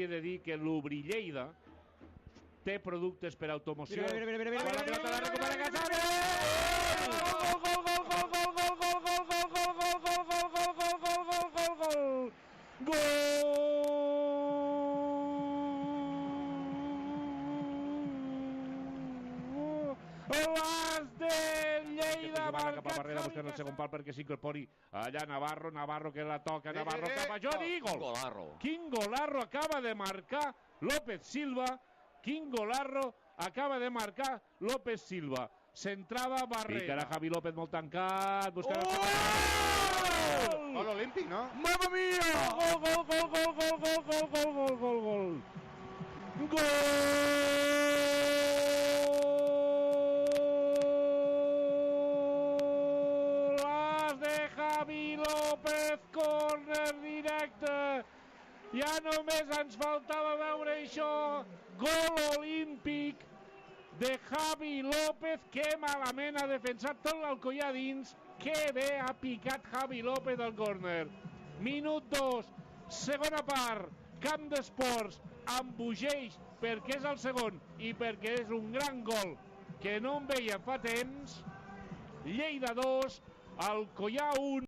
He de dir que l'Ubri Lleida té productes per automoció. Mira, La pilota la recupera Casares! L'as de Lleida marca cap a darrere buscant el segon pal perquè s'incorpori allà Navarro que la toca, Navarro cap a Johnny, gol! Quin golarro acaba de marcar López Silva, quin golarro acaba de marcar López Silva. Centrava Barrera. Picarà Javi López molt tancat, buscarà... Gol olímpic, no? Mamma mia! Gol! Gol de Javi López, córner directe. Ja només ens faltava veure això. Gol olímpic de Javi López. Que malament ha defensat tot l'Alcoià dins. Que bé ha picat Javi López al córner. Minut 2, segona part. Camp d'Esports embogeix perquè és el segon i perquè és un gran gol que no en veia fa temps. Lleida 2, Alcoià 1.